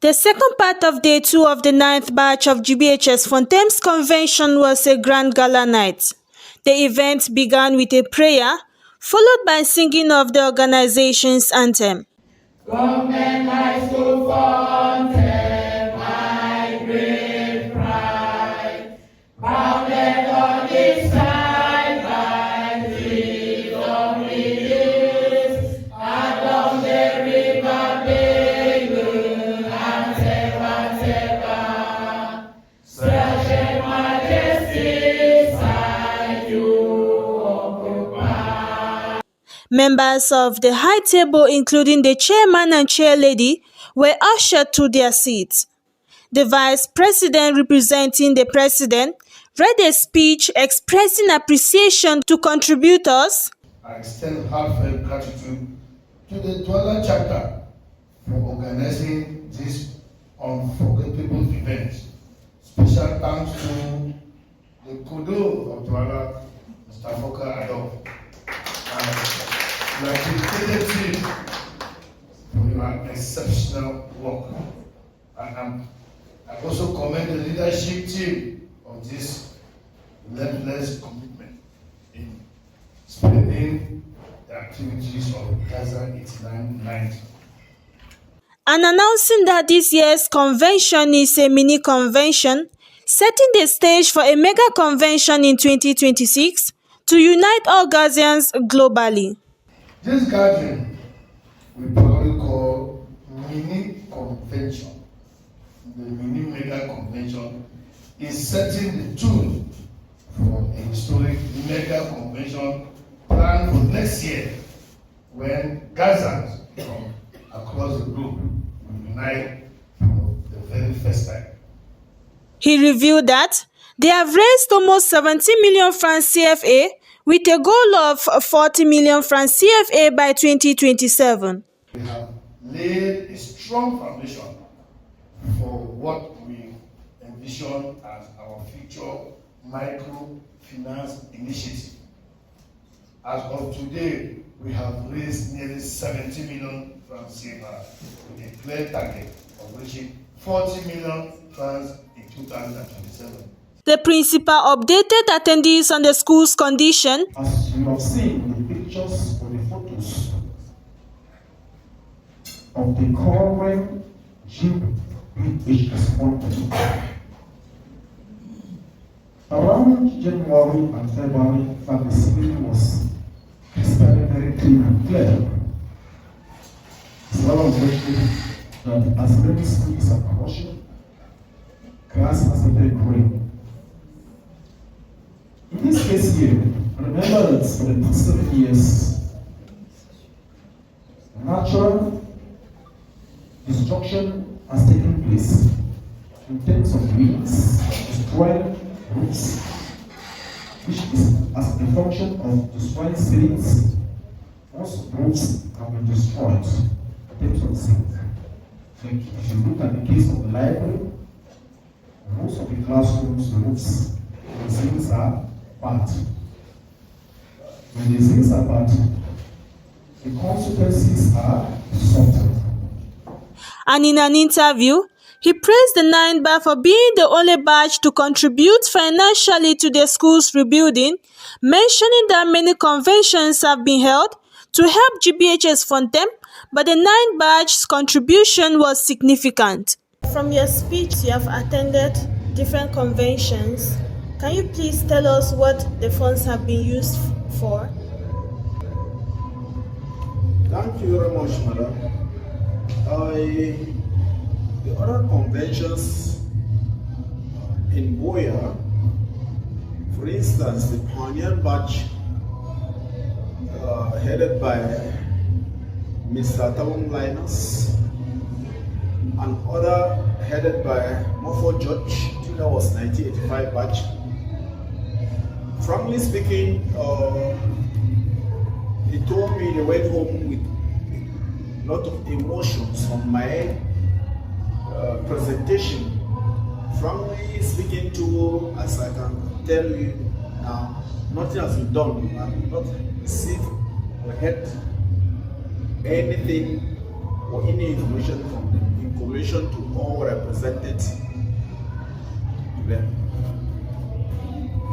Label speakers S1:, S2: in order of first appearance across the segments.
S1: The second part of day 2 of the 9th batch of GBHS Fontem's convention was a grand gala night. The event began with a prayer, followed by singing of the organization's anthem.
S2: Government High School Fontem, my great pride, bounded on this side by the lovely hills, along the river Benue, and Teba, such a majesty side you occupy.
S1: Members of the high table, including the chairman and chairlady, were ushered to their seats. The vice president, representing the president, read a speech expressing appreciation to contributors.
S3: I extend heartfelt gratitude to the Douala chapter for organizing this unforgettable event. Special thanks to the Kudo of Douala, Mr. Foka Ado, and the dedicated team for your exceptional work. And I also commend the leadership team of this relentless commitment in spearheading the activities of Gaza 8990.
S1: And announcing that this year's convention is a mini convention, setting the stage for a mega convention in 2026 to unite all Gazians globally.
S3: This gathering we probably call mini convention. The mini mega convention is setting the tone for a historic mega convention planned for next year, when Gazans from across the globe will unite for the very first time.
S1: He revealed that they have raised almost 70 million francs CFA with a goal of 40 million francs CFA by 2027.
S3: We have laid a strong foundation for what we envision as our future microfinance initiative. As of today, we have raised nearly 70 million francs CFA with a clear target of reaching 40 million francs in 2027.
S1: The principal updated attendees on the school's condition.
S4: As you have seen in the pictures or the photos of the current GBHS Fontem, around January and February, the city was very clean and clear. It's well observed that as many schools are approaching, grass has started growing. In this case here, remember that for the past 7 years, natural destruction has taken place in terms of weeds, destroying roots, which is as a function of destroying seeds. Most roots have been destroyed in terms of seeds. So if you look at the case of the library, most of the classrooms, the roofs, the seeds are bad. When the seeds are bad, the consequences are subtle.
S1: And in an interview, he praised the 9th batch for being the only batch to contribute financially to the school's rebuilding, mentioning that many conventions have been held to help GBHS Fontem, but the 9th batch's contribution was significant. From your speech, you have attended different conventions. Can you please tell us what the funds have been used for?
S5: Thank you very much, madam. The other conventions in Boya, for instance, the Pioneer Batch headed by Mr. Tawong Linus, and other headed by Mofo George, I think that was 1985 batch. Frankly speaking, he told me they went home with a lot of emotions on my presentation. Frankly speaking, too, as I can tell you now, nothing has been done. I have not received or heard anything or any information from them. In commission to all represented them.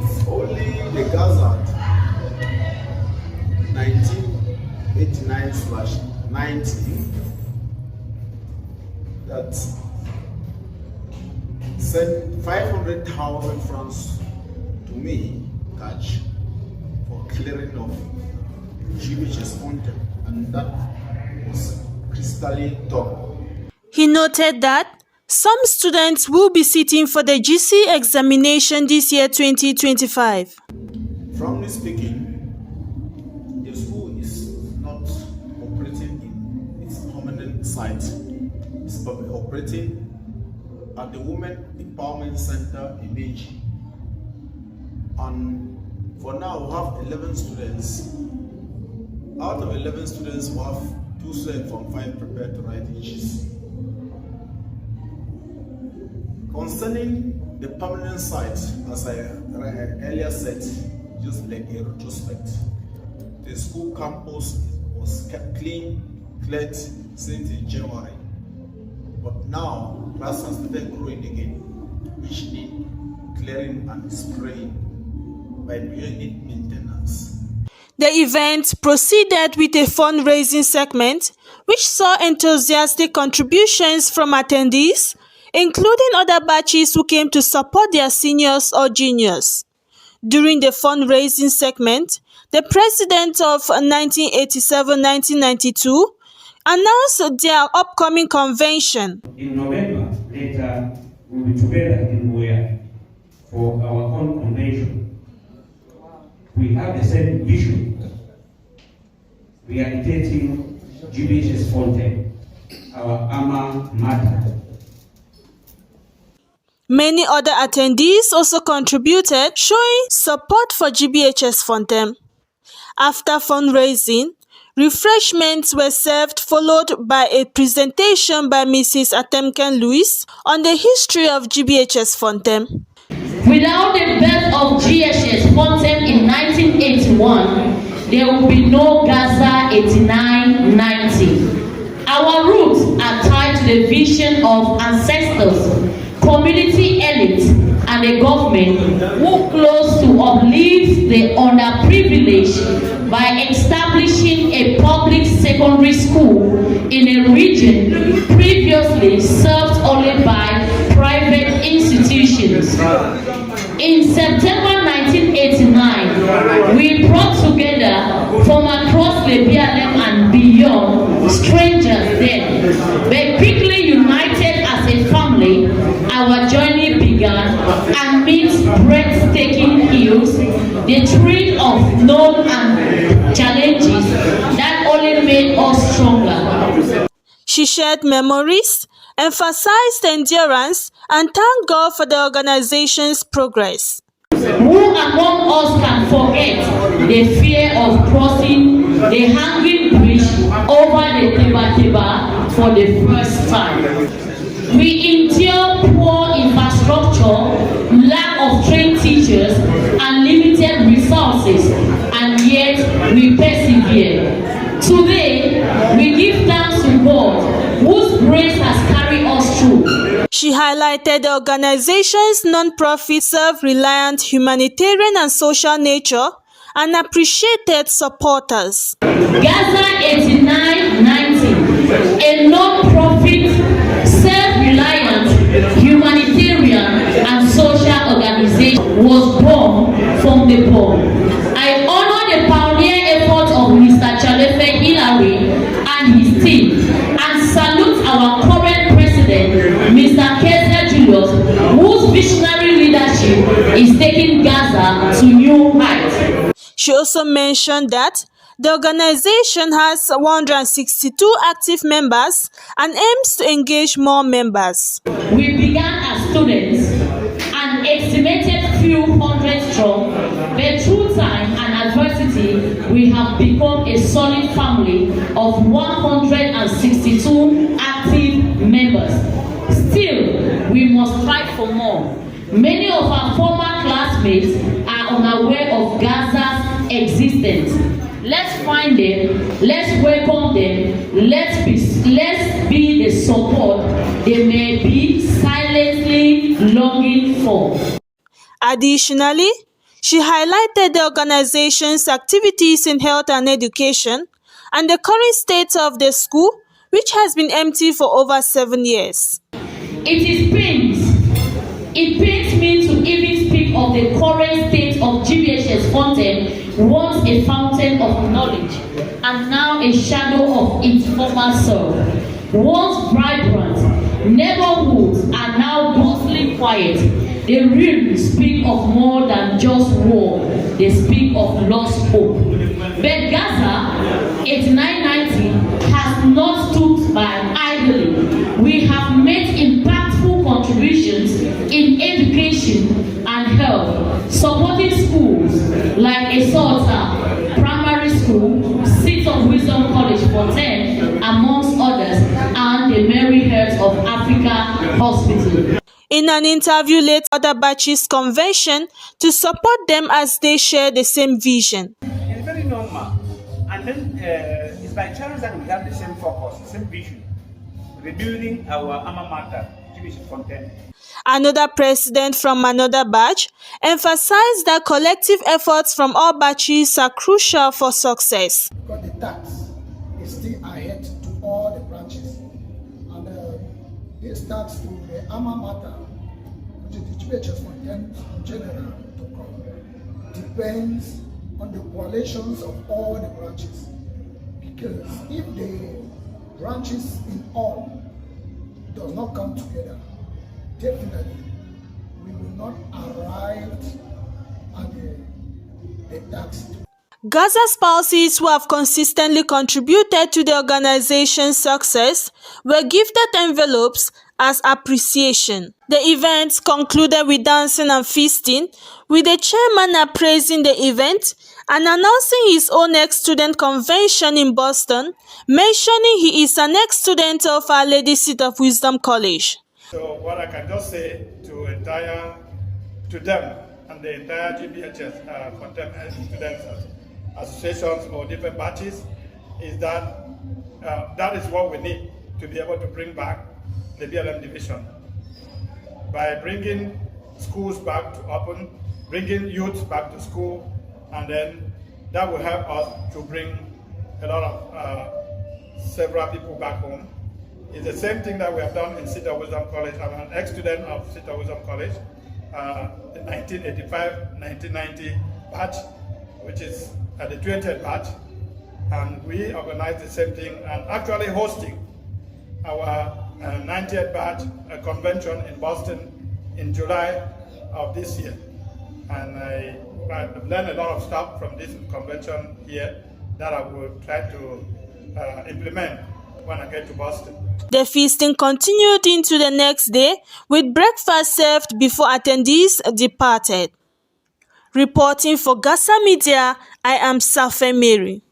S5: It's only the Gazette 1989/90 that sent 500,000 francs to me, cash, for clearing of GBHS Fontem, and that was crystalline top.
S1: He noted that some students will be sitting for the GC examination this year 2025.
S5: Frankly speaking, the school is not operating in its permanent site. It's operating at the Women Empowerment Center in Beijing. And for now, we have 11 students. Out of 11 students, we have 2 students from 5 prepared to write GC. Concerning the permanent site, as I earlier said, just like a retrospect, the school campus was kept cleared since January. But now, grass has started growing again, which need clearing and spraying by doing maintenance.
S1: The event proceeded with a fundraising segment, which saw enthusiastic contributions from attendees, including other batches who came to support their seniors or juniors. During the fundraising segment, the president of 1987-1992 announced their upcoming convention.
S6: In November, later, we'll be together in Moya for our own convention. We have the same vision. We are dedicating GBHS Fontem, our alma mater.
S1: Many other attendees also contributed, showing support for GBHS Fontem. After fundraising, refreshments were served, followed by a presentation by Mrs. Atemken Louis on the history of GBHS Fontem.
S7: Without the birth of GBHS Fontem in 1981, there will be no Gaza 89-90. Our roots are tied to the vision of ancestors, community elites, and a government who close to uplift the underprivileged by establishing a public secondary school in a region previously served only by private institutions. In September 1989, we brought together from across the BLM and beyond strangers then, but quickly united as a family. Our journey began amidst breathtaking hills, the thrill of known and challenges that only made us stronger.
S1: She shared memories, emphasized endurance, and thanked God for the organization's progress.
S7: Who among us can forget the fear of crossing the hanging bridge over the Teba for the first time? We endure poor infrastructure, lack of trained teachers, and limited resources, and yet we persevere. Today, we give thanks to God, whose grace has carried us through.
S1: She highlighted the organization's non-profit, self-reliant humanitarian and social nature and appreciated supporters.
S7: Gaza 89-90, a non-profit, self-reliant humanitarian and social organization, was born from the poor. I honor the pioneer efforts of Mr. Chalefe Hillary and his team, and salute our current president, Mr. Kaiser Julius, whose visionary leadership is taking Gaza to new heights.
S1: She also mentioned that the organization has 162 active members and aims to engage more members.
S7: We began as students, an estimated few hundred strong, but through time and adversity, we have become a solid family of 162 active members. Still, we must strive for more. Many of our former classmates are unaware of Gaza's existence. Let's find them, let's welcome them, let's be the support they may be silently longing for.
S1: Additionally, she highlighted the organization's activities in health and education and the current state of the school, which has been empty for over 7 years.
S7: It pains me to even speak of the current state of GBHS Fontem, once a fountain of knowledge and now a shadow of its former self. Once vibrant, neighborhoods are now ghostly quiet. They really speak of more than just war. They speak of lost hope. But Gaza 8990 has not stood by idly. We have made impactful contributions in education and health, supporting schools like Esota Primary School, Seat of Wisdom College Fontem, amongst others, and the Mary Heart of Africa Hospital.
S1: In an interview later, other batches convention to support them as they share the same vision.
S8: It's very normal, and then it's by chance that we have the same focus, the same vision, rebuilding our alma mater, GBHS Fontem.
S1: Another president from another batch emphasized that collective efforts from all batches are crucial for success.
S9: Because the tax is still ahead to all the branches, and this tax to the alma mater, which is the GBHS Fontem in general, to come, depends on the coalitions of all the branches. Because if the branches in all does not come together, definitely we will not arrive at the tax.
S1: Gaza spouses who have consistently contributed to the organization's success were gifted envelopes as appreciation. The event concluded with dancing and feasting, with the chairman appraising the event and announcing his own ex-student convention in Boston, mentioning he is an ex-student of Our Lady Seat of Wisdom College.
S10: So what I can just say to them and the entire GBHS Fontem students associations or different batches is that that is what we need to be able to bring back the BLM division. By bringing schools back to open, bringing youth back to school, and then that will help us to bring a lot of several people back home. It's the same thing that we have done in Seat of Wisdom College. I'm an ex-student of Seat of Wisdom College, the 1985-1990 batch, which is the 20th batch, and we organized the same thing and actually hosting our 90th batch convention in Boston in July of this year. And I've learned a lot of stuff from this convention here that I will try to implement when I get to Boston.
S1: The feasting continued into the next day with breakfast served before attendees departed. Reporting for Gaza Media, I am Fontem Mary.